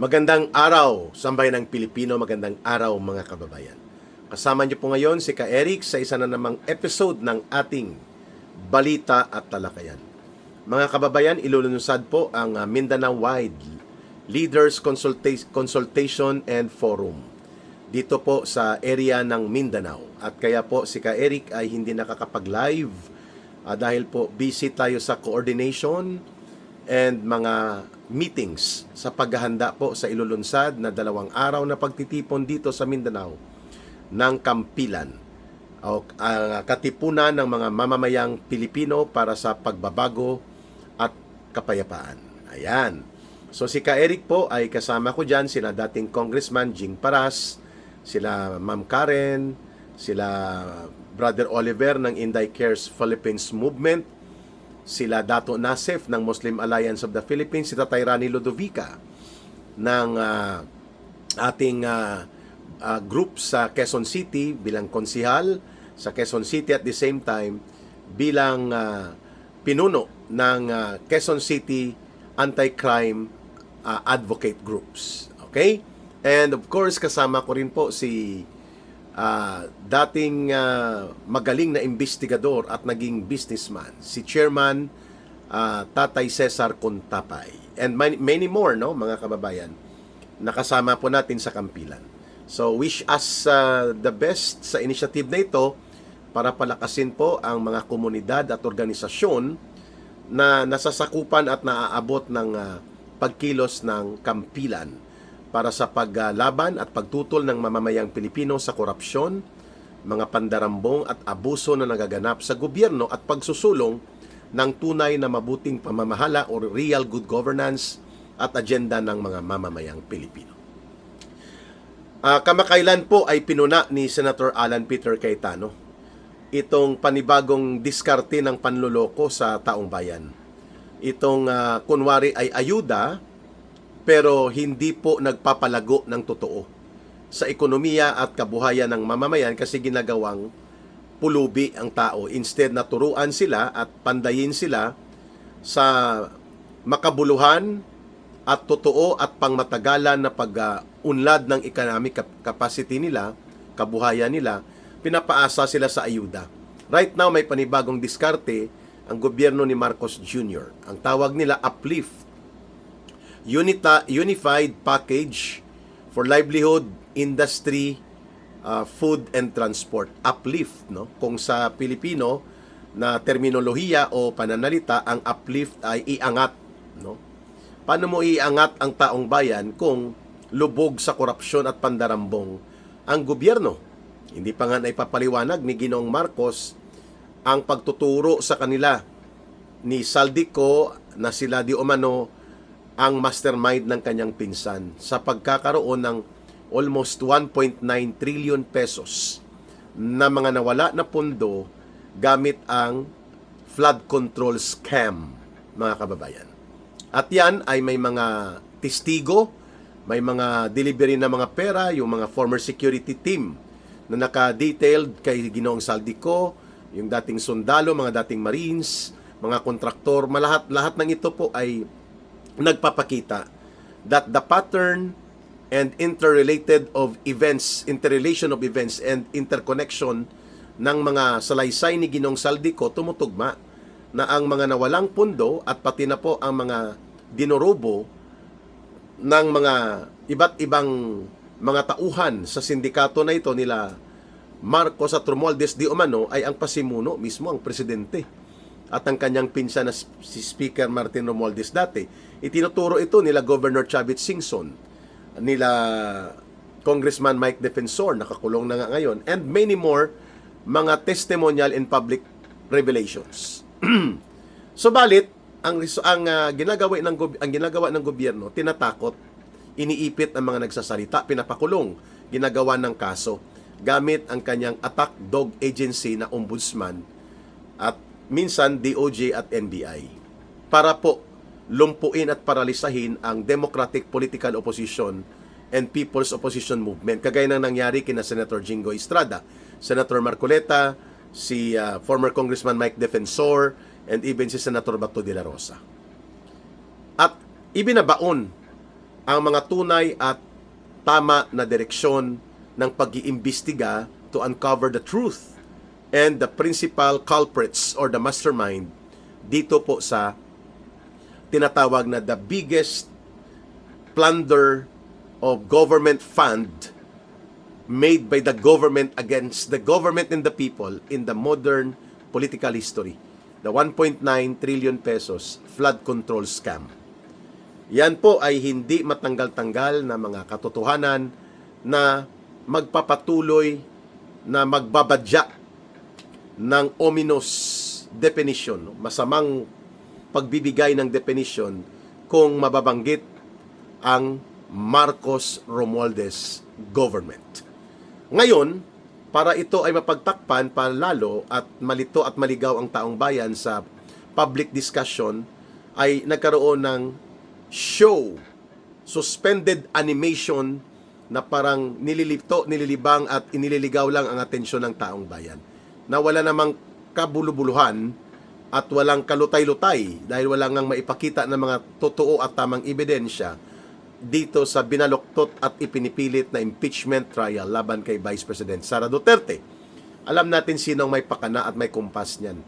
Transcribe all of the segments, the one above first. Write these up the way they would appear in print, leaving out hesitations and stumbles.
Magandang araw, sambayan ng Pilipino, magandang araw mga kababayan. Kasama niyo po ngayon si Ka Eric sa isa na namang episode ng ating Balita at Talakayan. Mga kababayan, ilulunsad po ang Mindanao-wide Leaders Consultation and Forum dito po sa area ng Mindanao. At kaya po si Ka Eric ay hindi nakakapag-live dahil po busy tayo sa coordination and mga meetings sa paghahanda po sa ilulunsad na 2 araw na pagtitipon dito sa Mindanao ng Kampilan o katipunan ng mga mamamayang Pilipino para sa pagbabago at kapayapaan. Ayan. So si Ka Eric po ay kasama ko dyan, sila dating Congressman Jing Paras, sila Ma'am Karen, sila Brother Oliver ng Inday Cares Philippines Movement, sila Dato Nasef ng Muslim Alliance of the Philippines, si Tatay Rani Ludovica ng ating group sa Quezon City bilang konsihal sa Quezon City at the same time bilang pinuno ng Quezon City Anti-Crime Advocate Groups. Okay? And of course, kasama ko rin po si dating magaling na investigador at naging businessman, si Chairman Tatay Cesar Contapay. And many more, no, mga kababayan, nakasama po natin sa Kampilan. So wish us the best sa initiative na ito para palakasin po ang mga komunidad at organisasyon na nasasakupan at naaabot ng pagkilos ng Kampilan para sa paglaban at pagtutol ng mamamayang Pilipino sa korupsyon, mga pandarambong at abuso na nagaganap sa gobyerno at pagsusulong ng tunay na mabuting pamamahala o real good governance at agenda ng mga mamamayang Pilipino. Kamakailan po ay pinuna ni Senator Alan Peter Cayetano itong panibagong diskarte ng panloloko sa taong bayan. Itong kunwari ay ayuda pero hindi po nagpapalago ng totoo sa ekonomiya at kabuhayan ng mamamayan kasi ginagawang pulubi ang tao. Instead na turuan sila at pandayin sila sa makabuluhan at totoo at pangmatagalan na pag-unlad ng economic capacity nila, kabuhayan nila, pinapaasa sila sa ayuda. Right now, may panibagong diskarte ang gobyerno ni Marcos Jr. Ang tawag nila Uplift. Unified Package for Livelihood, Industry, Food and Transport. Uplift, no? Kung sa Pilipino na terminolohiya o pananalita, ang uplift ay iangat, no? Paano mo iangat ang taong bayan kung lubog sa korupsyon at pandarambong ang gobyerno? Hindi pa nga naipapaliwanag ni Ginoong Marcos ang pagtuturo sa kanila ni Saldico na sila di umano ang mastermind ng kanyang pinsan sa pagkakaroon ng almost 1.9 trillion pesos na mga nawala na pondo gamit ang flood control scam, mga kababayan. At yan ay may mga testigo, may mga delivery na mga pera, yung mga former security team na naka-detailed kay Ginoong Saldico, yung dating sundalo, mga dating marines, mga kontraktor, lahat ng ito po ay nagpapakita that the pattern and interrelation of events and interconnection ng mga salaysay ni Ginoong Saldico tumutugma na ang mga nawalang pundo at pati na po ang mga dinorobo ng mga iba't ibang mga tauhan sa sindikato na ito nila Marcos at Romualdez di umano ay ang pasimuno mismo ang presidente at ang kanyang pinsan na si Speaker Martin Romualdez dati. Itinuturo ito nila Governor Chavit Singson, nila Congressman Mike Defensor, nakakulong na nga ngayon, and many more mga testimonial and public revelations. Subalit, ang ginagawa ng gobyerno, tinatakot, iniipit ang mga nagsasalita, pinapakulong, ginagawa ng kaso, gamit ang kanyang attack dog agency na ombudsman at minsan DOJ at NBI para po lumpuin at paralisahin ang Democratic Political Opposition and People's Opposition Movement. Kagaya ng nangyari kina Senator Jingo Estrada, Senator Marcoleta, si former Congressman Mike Defensor, and even si Senator Bato de la Rosa. At ibinabaon ang mga tunay at tama na direksyon ng pag-iimbestiga to uncover the truth and the principal culprits or the mastermind dito po sa tinatawag na the biggest plunder of government fund made by the government against the government and the people in the modern political history. The 1.9 trillion pesos flood control scam. Yan po ay hindi matanggal-tanggal na mga katotohanan na magpapatuloy na magbabadya ng ominous definition, masamang pagbibigay ng definition kung mababanggit ang Marcos Romualdez government. Ngayon, para ito ay mapagtakpan pa lalo at malito at maligaw ang taong bayan sa public discussion, ay nagkaroon ng show, suspended animation na parang nililibang at inililigaw lang ang atensyon ng taong bayan. Na wala namang kabulubuluhan at walang kalutay-lutay dahil wala ngang maipakita ng mga totoo at tamang ebidensya dito sa binaluktot at ipinipilit na impeachment trial laban kay Vice President Sara Duterte. Alam natin sinong may pakana at may kumpas niyan.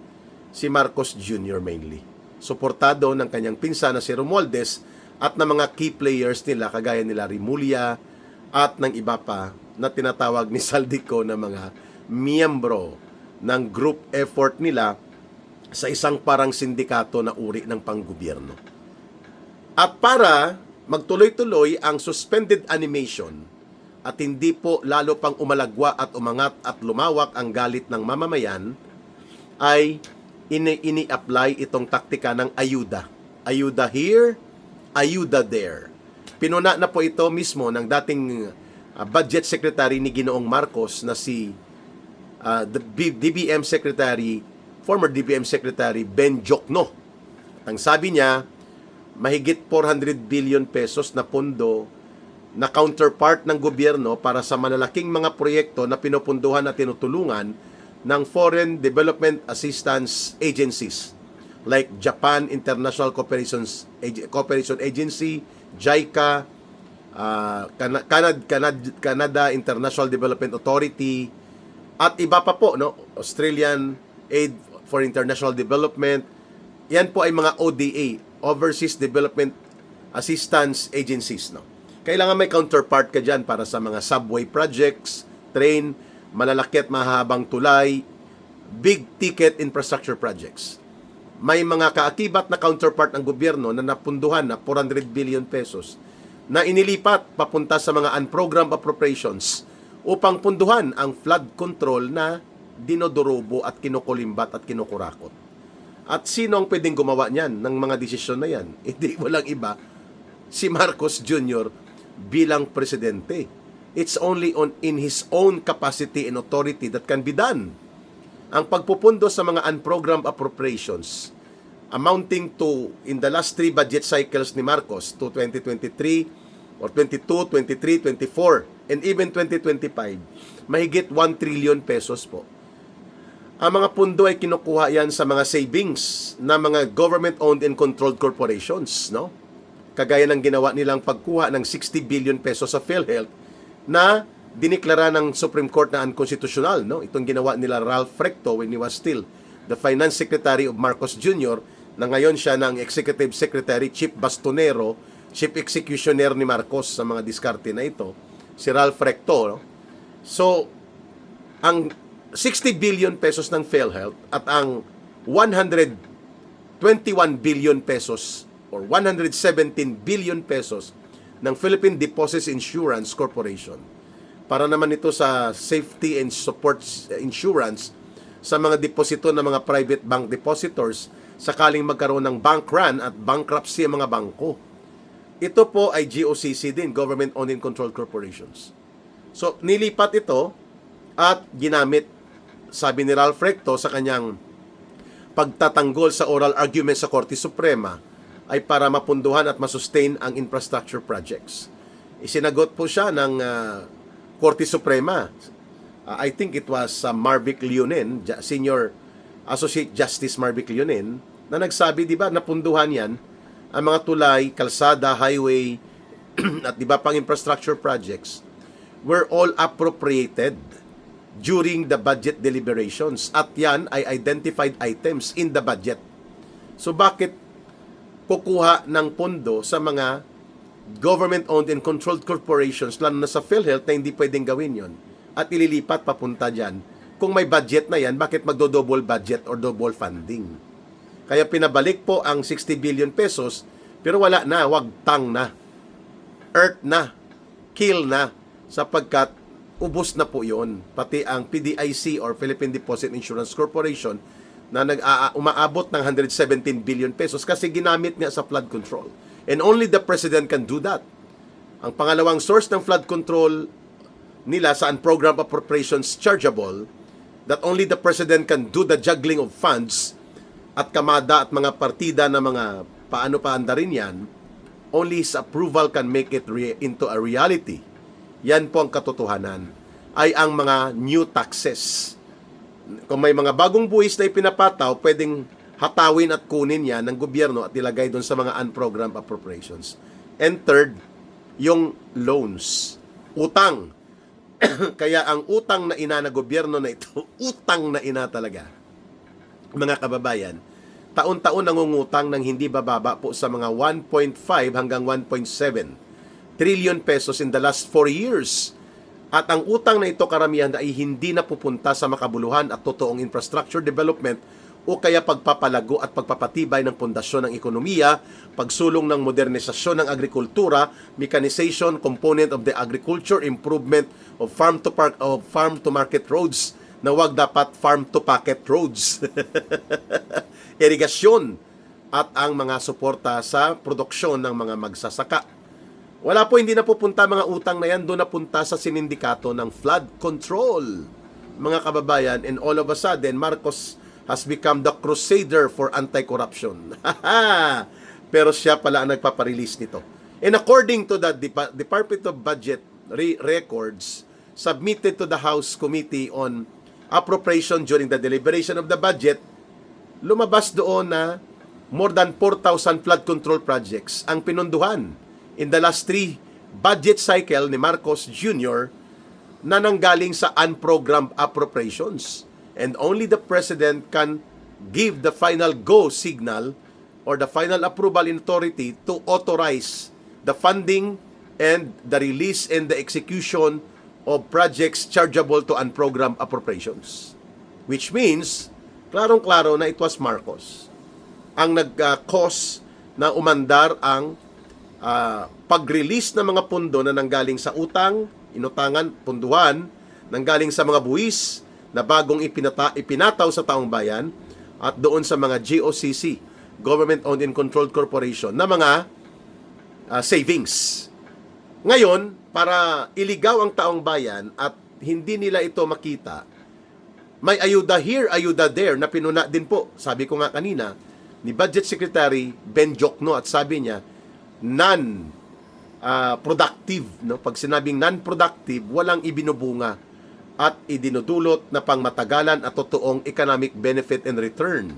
Si Marcos Jr. mainly. Suportado ng kanyang pinsan na si Romualdez at ng mga key players nila kagaya nila Rimulya at ng iba pa na tinatawag ni Saldico na mga miyembro ng group effort nila sa isang parang sindikato na uri ng panggobyerno. At para magtuloy-tuloy ang suspended animation at hindi po lalo pang umalagwa at umangat at lumawak ang galit ng mamamayan, ay ini-apply itong taktika ng ayuda. Ayuda here, ayuda there. Pinuna na po ito mismo ng dating budget secretary ni Ginoong Marcos na si DBM Secretary, former DBM Secretary Ben Jokno. Ang sabi niya, mahigit 400 billion pesos na pondo na counterpart ng gobyerno para sa malalaking mga proyekto na pinupunduhan at tinutulungan ng Foreign Development Assistance Agencies like Japan International Cooperation Agency, JICA, Canada International Development Authority, at iba pa po, no? Australian Aid for International Development. Yan po ay mga ODA, Overseas Development Assistance Agencies, no? Kailangan may counterpart ka dyan para sa mga subway projects, train, malalaki at mahabang tulay, big ticket infrastructure projects. May mga kaakibat na counterpart ng gobyerno na napunduhan na 400 billion pesos na inilipat papunta sa mga unprogrammed appropriations upang punduhan ang flood control na dinodorobo at kinukulimbat at kinukurakot. At sino ang pwedeng gumawa niyan ng mga desisyon na yan? Hindi, walang iba, si Marcos Jr. bilang presidente. It's only in his own capacity and authority that can be done. Ang pagpupundo sa mga unprogrammed appropriations amounting to, in the last 3 budget cycles ni Marcos, to 2023 or 22, 23, 24, and even 2025, mahigit 1 trillion pesos po. Ang mga pundo ay kinukuha yan sa mga savings na mga government-owned and controlled corporations, no? Kagaya ng ginawa nilang pagkuha ng 60 billion pesos sa PhilHealth na diniklara ng Supreme Court na unconstitutional, no? Itong ginawa nila Ralph Recto when he was still the Finance Secretary of Marcos Jr., na ngayon siya ng Executive Secretary, Chief Bastonero, Chief Executioner ni Marcos sa mga diskarte na ito, si Ralph Recto, no? So, ang 60 billion pesos ng PhilHealth at ang 121 billion pesos or 117 billion pesos ng Philippine Deposits Insurance Corporation. Para naman ito sa safety and support insurance sa mga deposito ng mga private bank depositors sakaling magkaroon ng bank run at bankruptcy ang mga bangko. Ito po ay GOCC din, Government Owned and Controlled Corporations. So, nilipat ito at ginamit, sabi ni Ralph Recto sa kanyang pagtatanggol sa oral argument sa Korte Suprema, ay para mapunduhan at masustain ang infrastructure projects. Isinagot po siya ng Korte Suprema. I think it was Marvic Leonen, Senior Associate Justice Marvic Leonen, na nagsabi, di ba, napunduhan yan ang mga tulay, kalsada, highway, at iba pang infrastructure projects were all appropriated during the budget deliberations at yan ay identified items in the budget. So bakit kukuha ng pondo sa mga government-owned and controlled corporations, lalo na sa PhilHealth, na hindi pwedeng gawin yon at ililipat papunta dyan? Kung may budget na yan, bakit magdo-double budget or double funding? Kaya pinabalik po ang 60 billion pesos, pero wala na, wagtang na, earth na, kill na, sapagkat ubos na po yon. Pati ang PDIC or Philippine Deposit Insurance Corporation na umaabot ng 117 billion pesos kasi ginamit nga sa flood control. And only the President can do that. Ang pangalawang source ng flood control nila sa unprogrammed appropriations chargeable, that only the President can do the juggling of funds at kamada at mga partida na mga paano paanda rin yan, only his approval can make it into a reality. Yan po ang katotohanan, ay ang mga new taxes. Kung may mga bagong buwis na ipinapataw, pwedeng hatawin at kunin yan ng gobyerno at ilagay doon sa mga unprogrammed appropriations. And third, yung loans, utang. Kaya ang utang na ina na gobyerno na ito, utang na ina talaga, mga kababayan, taon-taon nangungutang ng hindi bababa po sa mga 1.5 hanggang 1.7 trillion pesos in the last 4 years. At ang utang na ito karamihan ay hindi napupunta sa makabuluhan at totoong infrastructure development o kaya pagpapalago at pagpapatibay ng pundasyon ng ekonomiya, pagsulong ng modernisasyon ng agrikultura, mechanization, component of the agriculture, improvement of farm to market roads na wag dapat farm to pocket roads. Irigasyon at ang mga suporta sa produksyon ng mga magsasaka. Wala po, hindi napupunta mga utang na yan, doon napunta sa sinindikato ng flood control, mga kababayan. And all of a sudden, Marcos has become the crusader for anti-corruption. Pero siya pala ang nagpaparelease nito. And according to the Department of Budget records submitted to the House Committee on Appropriation during the deliberation of the budget, lumabas doon na more than 4,000 flood control projects ang pinunduhan in the last 3 budget cycle ni Marcos Jr. na nanggaling sa unprogrammed appropriations. And only the President can give the final go signal or the final approval authority to authorize the funding and the release and the execution of projects chargeable to unprogrammed appropriations. Which means, klarong-klaro na it was Marcos ang nag-cause na umandar ang pag-release ng mga pundo na nanggaling sa utang, inutangan, punduhan, nanggaling sa mga buwis na bagong ipinataw sa taong bayan at doon sa mga GOCC, Government-Owned and Controlled Corporation, na mga savings. Ngayon, para iligaw ang taong bayan at hindi nila ito makita, may ayuda here, ayuda there na pinuna din po, sabi ko nga kanina, ni Budget Secretary Ben Jokno, at sabi niya, non-productive. No? Pag sinabing non-productive, walang ibinubunga at idinudulot na pangmatagalan at totoong economic benefit and return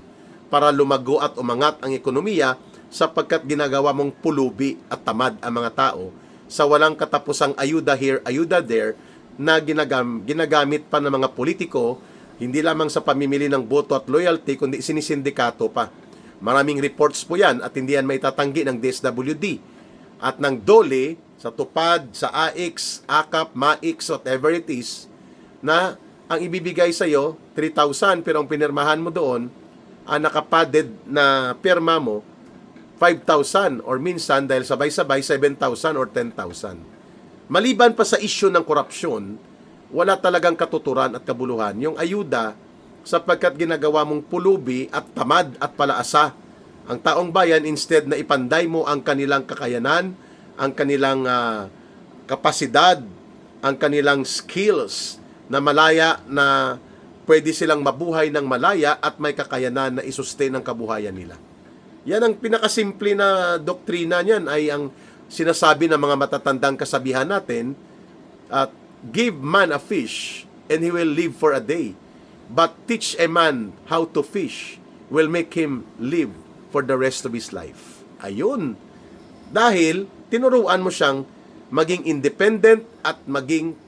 para lumago at umangat ang ekonomiya sapagkat ginagawa mong pulubi at tamad ang mga tao sa walang katapusang ayuda here, ayuda there na ginagamit pa ng mga politiko hindi lamang sa pamimili ng boto at loyalty kundi sinisindikato pa. Maraming reports po yan at hindi yan may tatanggi ng DSWD at ng DOLE sa TUPAD, sa AIX, AKAP, MAIX, whatever it is, na ang ibibigay sa iyo 3,000 pero ang pinirmahan mo doon, ang nakapadded na pirma mo 5,000 or minsan dahil sabay-sabay 7,000 or 10,000. Maliban pa sa issue ng korupsyon, wala talagang katuturan at kabuluhan yung ayuda sapagkat ginagawa mong pulubi at tamad at palaasa ang taong bayan instead na ipanday mo ang kanilang kakayanan, ang kanilang kapasidad, ang kanilang skills na malaya na pwede silang mabuhay ng malaya at may kakayanan na isustain ang kabuhayan nila. Yan ang pinakasimple na doktrina niyan ay ang sinasabi ng mga matatandang kasabihan natin, give man a fish and he will live for a day. But teach a man how to fish will make him live for the rest of his life. Ayun. Dahil tinuruan mo siyang maging independent at maging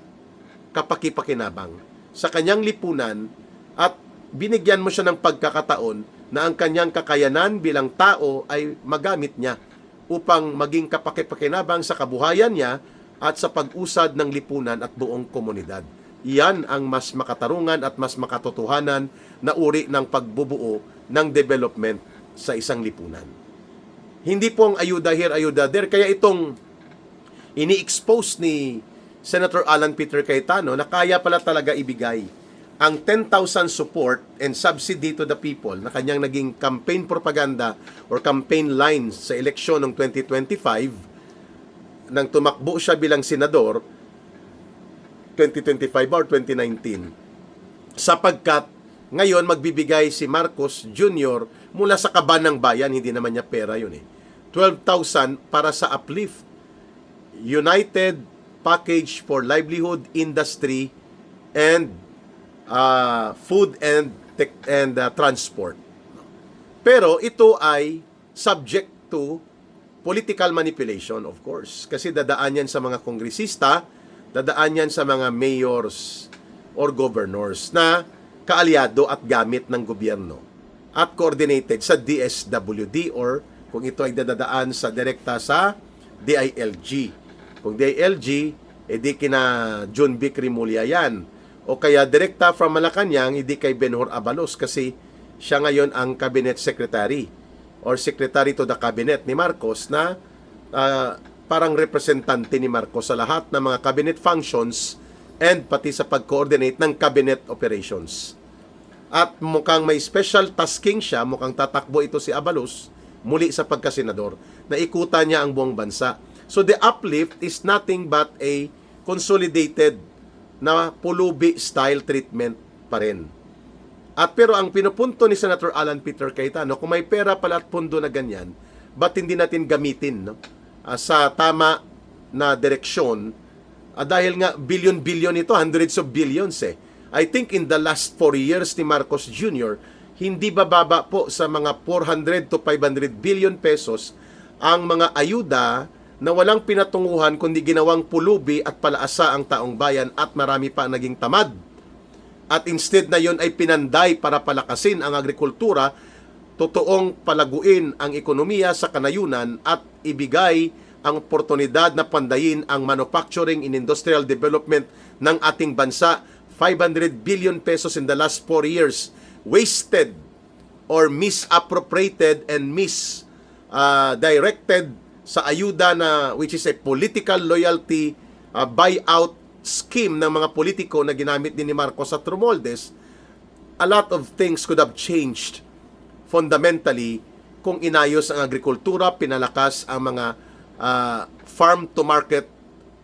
kapaki-pakinabang sa kanyang lipunan at binigyan mo siya ng pagkakataon na ang kanyang kakayanan bilang tao ay magamit niya upang maging kapaki-pakinabang sa kabuhayan niya at sa pag-usad ng lipunan at buong komunidad. Yan ang mas makatarungan at mas makatotohanan na uri ng pagbubuo ng development sa isang lipunan. Hindi po ang ayuda here, ayuda there. Kaya itong ini-expose ni Senator Alan Peter Cayetano na kaya pala talaga ibigay ang 10,000 support and subsidy to the people na kanyang naging campaign propaganda or campaign lines sa eleksyon ng 2025 nang tumakbo siya bilang senador 2025 or 2019, sapagkat ngayon magbibigay si Marcos Jr. mula sa kaban ng bayan, hindi naman niya pera yun 12,000 para sa Uplift, United Package for Livelihood Industry and Food and Transport. Pero ito ay subject to political manipulation, of course, kasi dadaan yan sa mga kongresista, dadaan yan sa mga mayors or governors na kaalyado at gamit ng gobyerno at coordinated sa DSWD or kung ito ay dadaan sa direkta sa DILG. Kung DILG, edi kina John Vic Rimulya yan. O kaya direkta from Malacanang, hindi kay Benhur Abalos kasi siya ngayon ang cabinet secretary or secretary to the cabinet ni Marcos na parang representante ni Marcos sa lahat ng mga cabinet functions and pati sa pag-coordinate ng cabinet operations. At mukhang may special tasking siya, mukhang tatakbo ito si Abalos muli sa pagkasenador, na ikutan niya ang buong bansa. So the Uplift is nothing but a consolidated na pulubi style treatment pa rin. At pero ang pinupunto ni Senator Alan Peter Cayetano, kung may pera pala at pundo na ganyan, ba't hindi natin gamitin sa tama na direksyon? Dahil nga billion-billion ito, hundreds of billions I think in the last 4 years ni Marcos Jr., hindi bababa po sa mga 400 to 500 billion pesos ang mga ayuda na walang pinatunguhan kundi ginawang pulubi at palaasa ang taong bayan at marami pa naging tamad. At instead na yon ay pinanday para palakasin ang agrikultura, totoong palaguin ang ekonomiya sa kanayunan at ibigay ang oportunidad na pandayin ang manufacturing and industrial development ng ating bansa. 500 billion pesos in the last 4 years wasted or misappropriated and misdirected sa ayuda na which is a political loyalty buyout scheme ng mga politiko na ginamit din ni Marcos at Romualdez. A lot of things could have changed fundamentally kung inayos ang agrikultura, pinalakas ang mga farm to market,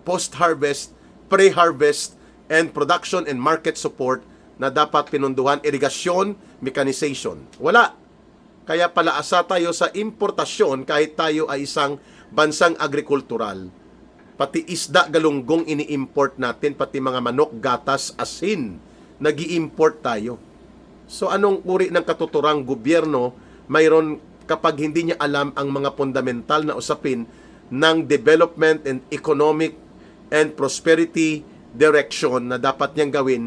post-harvest, pre-harvest, and production and market support na dapat pinunduhan, irigasyon, mechanization. Wala. Kaya palaasa tayo sa importasyon kahit tayo ay isang bansang agrikultural. Pati isda, galunggong ini-import natin, pati mga manok, gatas, asin, nag-i-import tayo. So anong uri ng katuturang gobyerno mayroon kapag hindi niya alam ang mga fundamental na usapin ng development and economic and prosperity direction na dapat niyang gawin?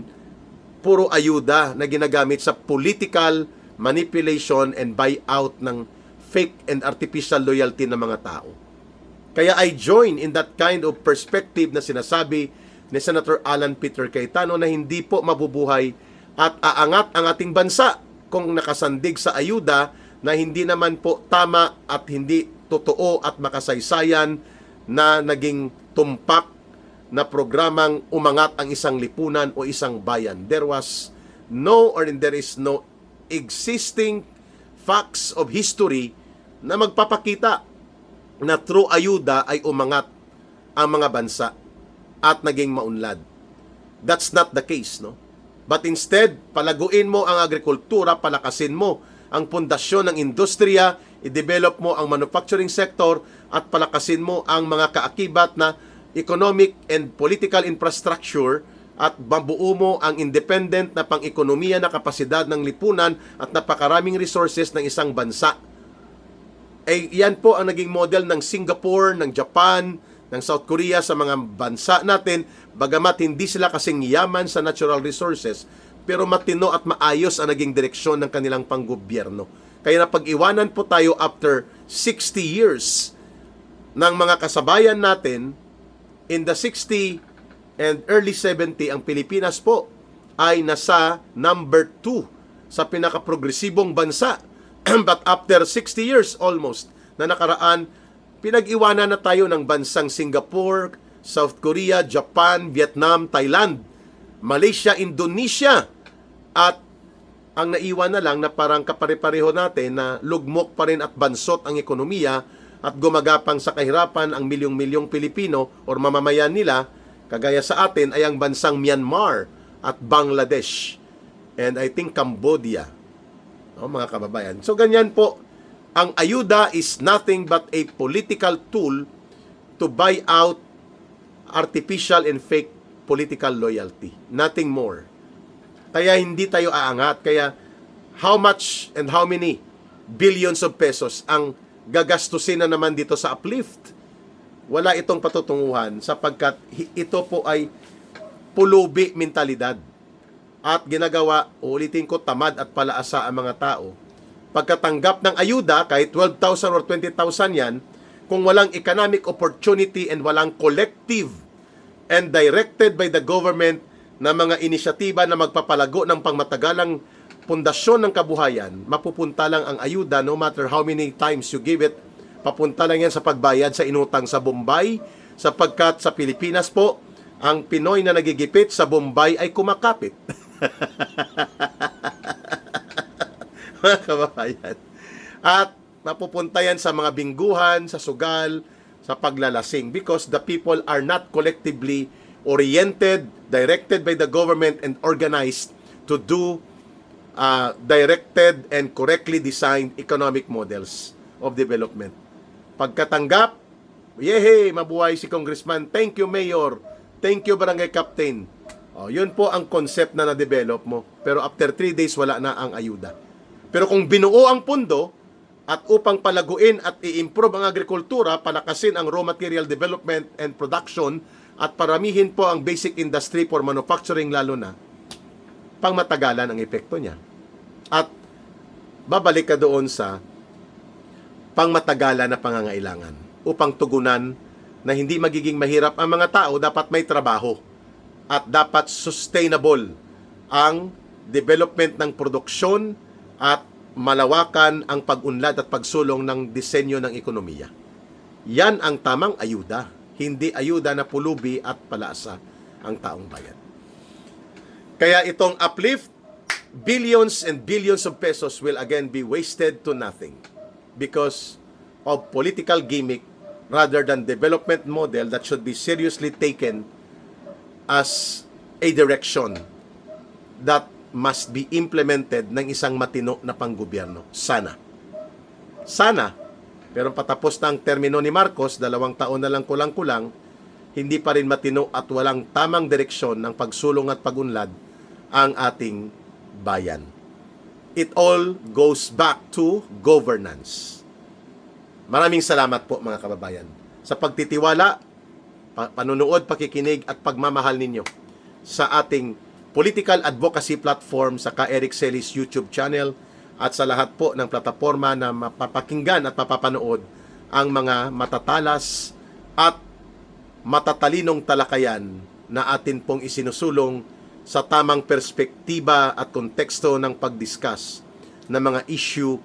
Puro ayuda na ginagamit sa political manipulation and buyout ng fake and artificial loyalty ng mga tao. Kaya I join in that kind of perspective na sinasabi ni Senator Alan Peter Cayetano na hindi po mabubuhay at aangat ang ating bansa kung nakasandig sa ayuda na hindi naman po tama at hindi totoo at makasaysayan na naging tumpak na programang umangat ang isang lipunan o isang bayan. There is no existing facts of history na magpapakita na through ayuda ay umangat ang mga bansa at naging maunlad. That's not the case, no? But instead, palaguin mo ang agrikultura, palakasin mo ang pundasyon ng industriya, i-develop mo ang manufacturing sector at palakasin mo ang mga kaakibat na economic and political infrastructure at mabuo mo ang independent na pang-ekonomiya na kapasidad ng lipunan at napakaraming resources ng isang bansa. ay yan po ang naging model ng Singapore, ng Japan, ng South Korea sa mga bansa natin, bagamat hindi sila kasing yaman sa natural resources, pero matino at maayos ang naging direksyon ng kanilang panggobyerno. Kaya napag-iwanan po tayo after 60 years ng mga kasabayan natin. In the 60 and early 70, ang Pilipinas po ay nasa number 2 sa pinaka-progresibong bansa. But after 60 years almost na nakaraan, pinag-iwanan na tayo ng bansang Singapore, South Korea, Japan, Vietnam, Thailand, Malaysia, Indonesia. At ang naiwan na lang na parang kapare-pareho natin na lugmok pa rin at bansot ang ekonomiya at gumagapang sa kahirapan ang milyong-milyong Pilipino o mamamayan nila, kagaya sa atin ay ang bansang Myanmar at Bangladesh and I think Cambodia. Mga kababayan. So ganyan po, ang ayuda is nothing but a political tool to buy out artificial and fake political loyalty. Nothing more. Kaya hindi tayo aangat. Kaya how much and how many billions of pesos ang gagastusin na naman dito sa uplift? Wala itong patutunguhan sapagkat ito po ay pulubi mentalidad. At ginagawa, uulitin ko, tamad at palaasa ang mga tao. Pagkatanggap ng ayuda, kahit 12,000 or 20,000 yan, kung walang economic opportunity and walang collective and directed by the government na mga inisyatiba na magpapalago ng pangmatagalang pundasyon ng kabuhayan, mapupunta lang ang ayuda no matter how many times you give it, papunta lang yan sa pagbayad sa inutang sa Bombay, sapagkat sa Pilipinas po, ang Pinoy na nagigipit sa Bombay ay kumakapit. Mga kababayan. At mapupunta yan sa mga bingguhan, sa sugal, sa paglalasing because the people are not collectively oriented, directed by the government and organized to do directed and correctly designed economic models of development. Pagkatanggap, yehe, mabuhay si Congressman, thank you Mayor, thank you Barangay Captain. Yun po ang concept na na-develop mo. Pero after 3 days, wala na ang ayuda. Pero kung binuo ang pundo at upang palaguin at i-improve ang agrikultura, palakasin ang raw material development and production at paramihin po ang basic industry for manufacturing lalo na, pangmatagalan ang epekto niya. At babalik ka doon sa pangmatagalan na pangangailangan upang tugunan na hindi magiging mahirap ang mga tao, dapat may trabaho at dapat sustainable ang development ng produksyon at malawakan ang pag-unlad at pagsulong ng disenyo ng ekonomiya. Yan ang tamang ayuda, hindi ayuda na pulubi at palaasa ang taong bayan. Kaya itong uplift, billions and billions of pesos will again be wasted to nothing because of political gimmick rather than development model that should be seriously taken as a direction that must be implemented ng isang matino na panggobyerno. Sana. Pero patapos na ang termino ni Marcos, 2 taon na lang kulang-kulang, hindi pa rin matino at walang tamang direksyon ng pagsulong at pagunlad ang ating bayan. It all goes back to governance. Maraming salamat po mga kababayan sa pagtitiwala, panunood, pakikinig at pagmamahal ninyo sa ating political advocacy platform sa Eric Celis YouTube channel at sa lahat po ng plataforma na mapapakinggan at mapapanood ang mga matatalas at matatalinong talakayan na atin pong isinusulong sa tamang perspektiba at konteksto ng pagdiscuss ng mga issue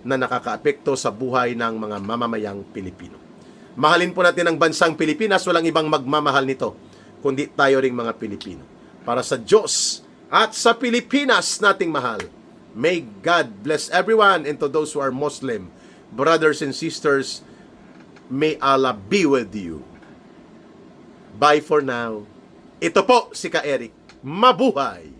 na nakakaapekto sa buhay ng mga mamamayang Pilipino. Mahalin po natin ang bansang Pilipinas, walang ibang magmamahal nito, kundi tayo ring mga Pilipino. Para sa Diyos at sa Pilipinas nating mahal. May God bless everyone, and to those who are Muslim, brothers and sisters, may Allah be with you. Bye for now. Ito po si Ka Eric. Mabuhay!